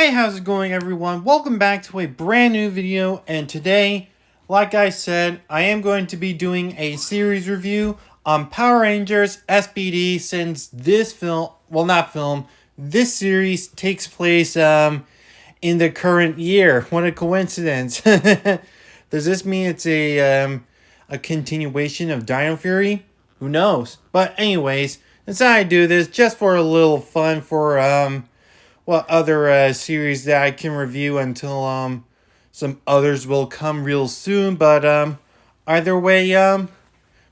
Hey, how's it going, everyone? Welcome back to a brand new video, and today, like I said, I am going to be doing a series review on Power Rangers SPD, since this this series takes place in the current year. What a coincidence. Does this mean it's a continuation of Dino Fury? Who knows? But anyways, decided I do this just for a little fun for what other series that I can review until some others will come real soon. But either way,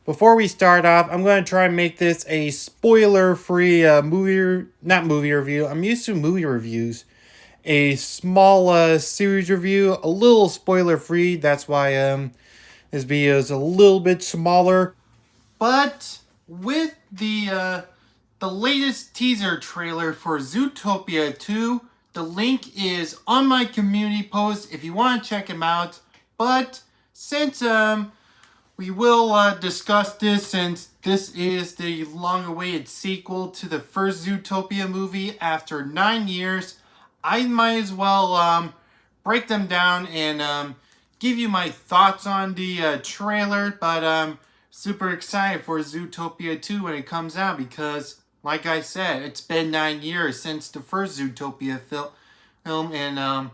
before we start off, I'm going to try and make this a spoiler-free not movie review. I'm used to movie reviews. A small series review, a little spoiler-free. That's why this video is a little bit smaller. But with the latest teaser trailer for Zootopia 2, the link is on my community post if you want to check them out. But since we will discuss this, since this is the long-awaited sequel to the first Zootopia movie after 9 years, I might as well break them down and give you my thoughts on the trailer. But super excited for Zootopia 2 when it comes out because, like I said, it's been 9 years since the first Zootopia film, and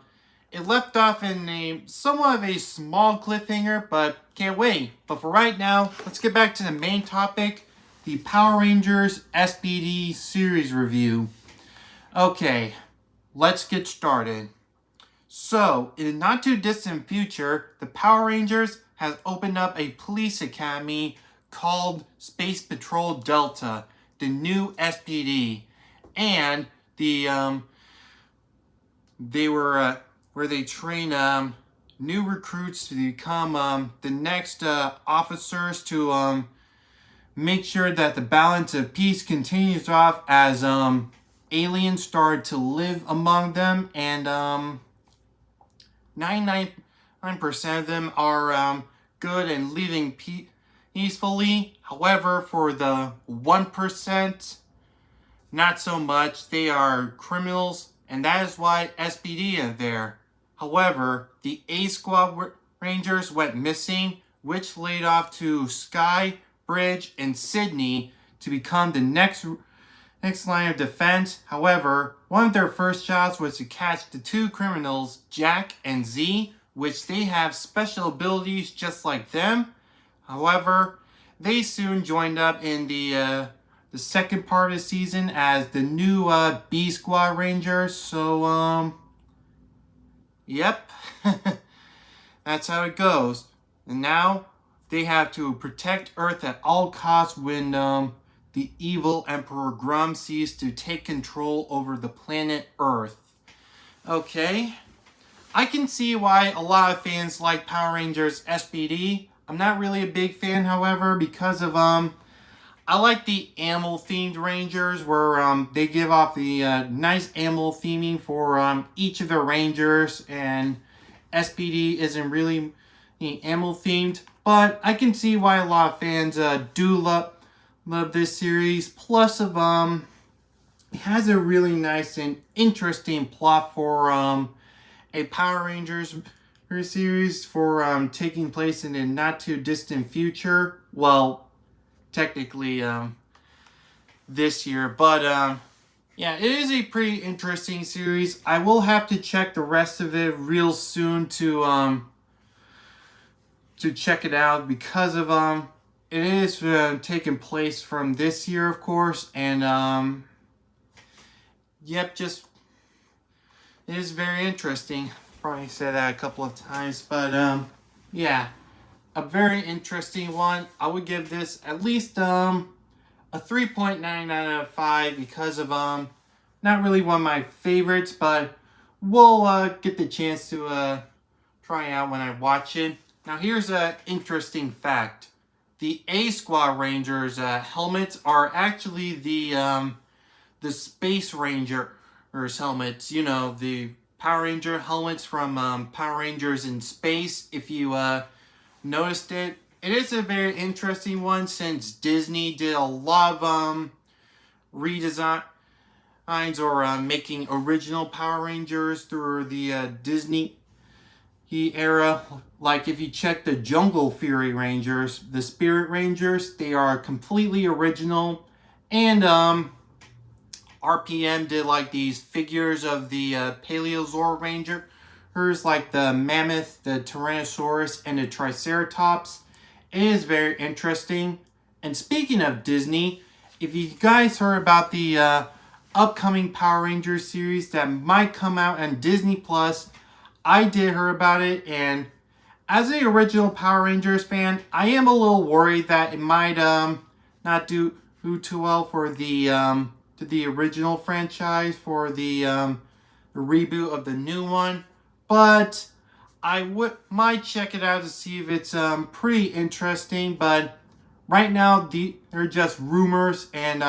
it left off in a somewhat of a small cliffhanger, but can't wait. But for right now, let's get back to the main topic, the Power Rangers SPD series review. Okay, let's get started. So, in the not too distant future, the Power Rangers has opened up a police academy called Space Patrol Delta, the new SPD, and where they train new recruits to become the next officers to make sure that the balance of peace continues off as aliens start to live among them, and 99% of them are good and living peacefully. However, for the 1%, not so much. They are criminals, and that is why SPD is there. However, the A Squad Rangers went missing, which laid off to Sky, Bridge, and Sydney to become the next line of defense. However, one of their first jobs was to catch the two criminals, Jack and Z, which they have special abilities just like them. However, they soon joined up in the second part of the season as the new B Squad Rangers. So, yep, that's how it goes. And now they have to protect Earth at all costs when the evil Emperor Grum seeks to take control over the planet Earth. Okay, I can see why a lot of fans like Power Rangers SPD. I'm not really a big fan, however, because of I like the animal-themed Rangers, where they give off the nice animal theming for each of the Rangers, and SPD isn't really animal-themed. But I can see why a lot of fans do love this series. Plus of it has a really nice and interesting plot for a Power Rangers series for taking place in a not too distant future. Well, technically this year, but yeah, it is a pretty interesting series. I will have to check the rest of it real soon to check it out, because of it is taking place from this year, of course, and yep, just it is very interesting. Probably said that a couple of times, but yeah, a very interesting one. I would give this at least a 3.9 out of 5, because of not really one of my favorites, but we'll get the chance to try it out when I watch it. Now here's an interesting fact. The A Squad Rangers helmets are actually the Space Rangers helmets. You know, the Power Ranger helmets from Power Rangers in Space. If you noticed it, it is a very interesting one, since Disney did a lot of redesign or making original Power Rangers through the Disney era. Like if you check the Jungle Fury Rangers, the Spirit Rangers, they are completely original. And RPM did like these figures of the Paleosaur Rangers, like the Mammoth, the Tyrannosaurus, and the Triceratops. It is very interesting. And speaking of Disney, if you guys heard about the upcoming Power Rangers series that might come out on Disney Plus, I did hear about it, and as the original Power Rangers fan, I am a little worried that it might not do too well for the original franchise, for the reboot of the new one. But I might check it out to see if it's pretty interesting. But right now, they're just rumors, and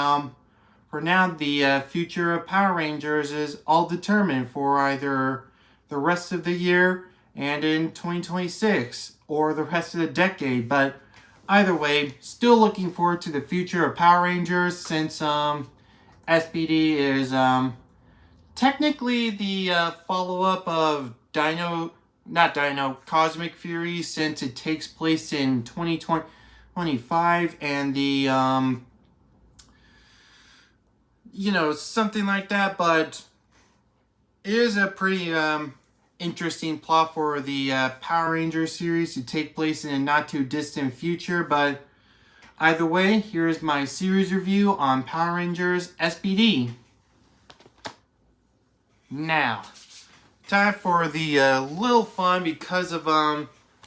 for now, the future of Power Rangers is all determined for either the rest of the year and in 2026 or the rest of the decade. But either way, still looking forward to the future of Power Rangers, since SPD is technically the follow-up of Cosmic Fury, since it takes place in 2025, and the something like that. But it is a pretty interesting plot for the Power Rangers series to take place in a not too distant future. But either way, here's my series review on Power Rangers SPD. Now, time for the little fun, because of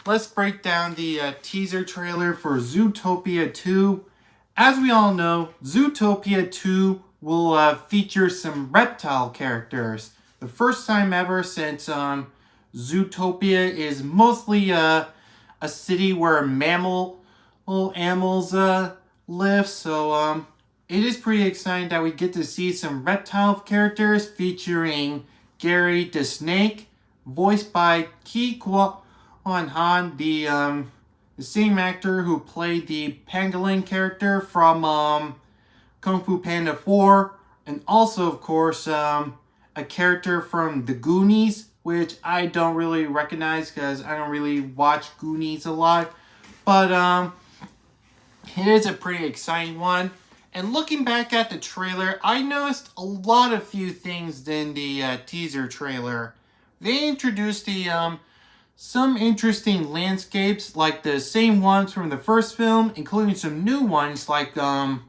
let's break down the teaser trailer for Zootopia 2. As we all know, Zootopia 2 will feature some reptile characters. The first time ever, since Zootopia is mostly a city where animals live. So it is pretty exciting that we get to see some reptile characters, featuring Gary the Snake, voiced by Ke Quan Han, the same actor who played the pangolin character from Kung Fu Panda 4, and also, of course, a character from The Goonies, which I don't really recognize because I don't really watch Goonies a lot. But it is a pretty exciting one. And looking back at the trailer, I noticed a lot of few things in the teaser trailer. They introduced some interesting landscapes, like the same ones from the first film, including some new ones, like the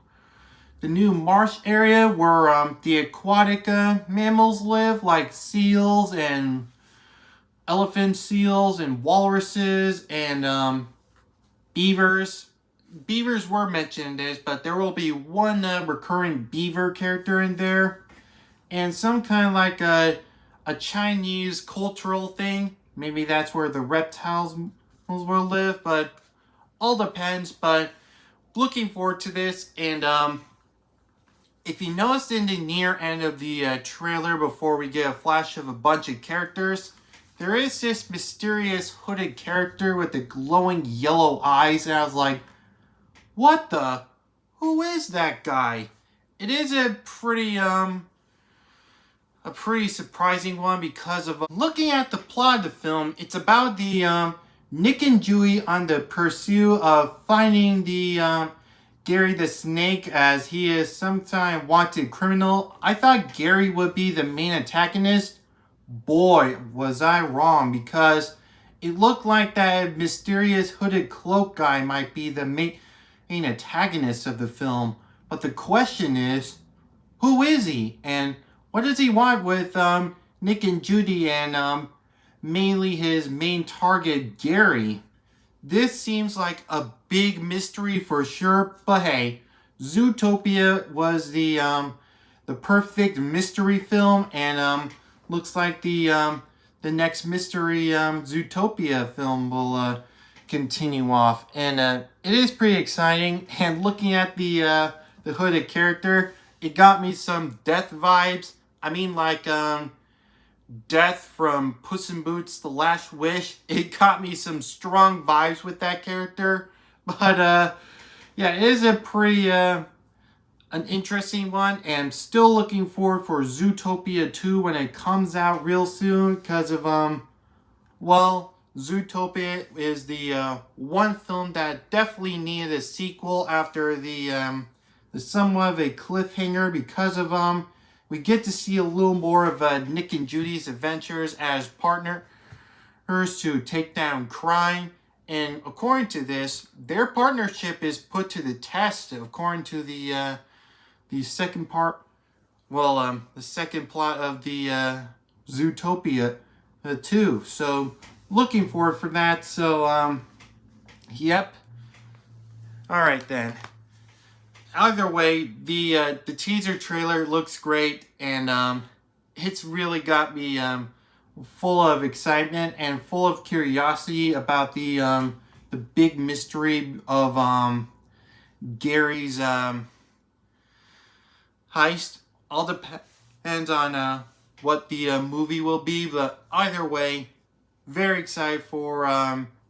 new marsh area where the aquatic mammals live, like seals and elephant seals and walruses and beavers. Beavers were mentioned in this, but there will be one recurring beaver character in there, and some kind of like a Chinese cultural thing. Maybe that's where the reptiles will live, but all depends. But looking forward to this. And if you noticed in the near end of the trailer, before we get a flash of a bunch of characters, there is this mysterious hooded character with the glowing yellow eyes, and I was like, what the? Who is that guy? It is a pretty surprising one, because of looking at the plot of the film. It's about the Nick and Dewey on the pursuit of finding the Gary the Snake, as he is some kind of wanted criminal. I thought Gary would be the main antagonist. Boy, was I wrong, because it looked like that mysterious hooded cloak guy might be the main antagonist of the film. But the question is, who is he, and what does he want with Nick and Judy, and mainly his main target, Gary? This seems like a big mystery for sure. But hey, Zootopia was the perfect mystery film, and looks like the next mystery Zootopia film will continue off, and it is pretty exciting. And looking at the hooded character, it got me some Death vibes. I mean, like Death from Puss in Boots: The Last Wish. It got me some strong vibes with that character. But yeah, it is a pretty an interesting one, and I'm still looking forward for Zootopia 2 when it comes out real soon, because of well, Zootopia is the one film that definitely needed a sequel after the somewhat of a cliffhanger, because of we get to see a little more of Nick and Judy's adventures as partners to take down crime. And according to this, their partnership is put to the test, according to the second part, well, the second plot of the Zootopia 2. So, looking forward for that. So, yep. Alright then. Either way, the teaser trailer looks great, and it's really got me full of excitement and full of curiosity about the big mystery of Gary's heist. All depends on what the movie will be, but either way, very excited for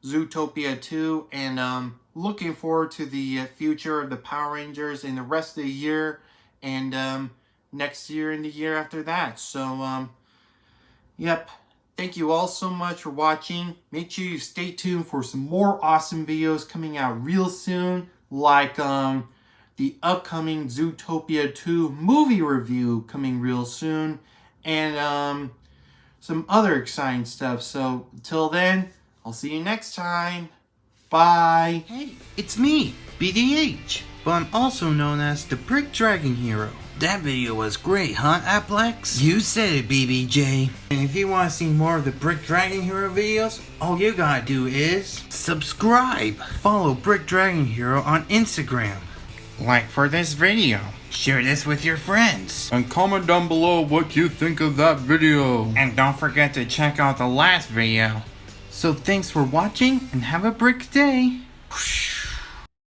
Zootopia 2, and looking forward to the future of the Power Rangers in the rest of the year, and next year and the year after that. So, yep. Thank you all so much for watching. Make sure you stay tuned for some more awesome videos coming out real soon, like the upcoming Zootopia 2 movie review coming real soon, and some other exciting stuff. So until then, I'll see you next time. Bye. Hey, it's me, BDH, but I'm also known as the Brick Dragon Hero. That video was great, huh, Applex? You said it, BBJ. And if you want to see more of the Brick Dragon Hero videos, all you gotta do is subscribe. Follow Brick Dragon Hero on Instagram. Like for this video. Share this with your friends. And comment down below what you think of that video. And don't forget to check out the last video. So thanks for watching and have a brick day. Whoosh.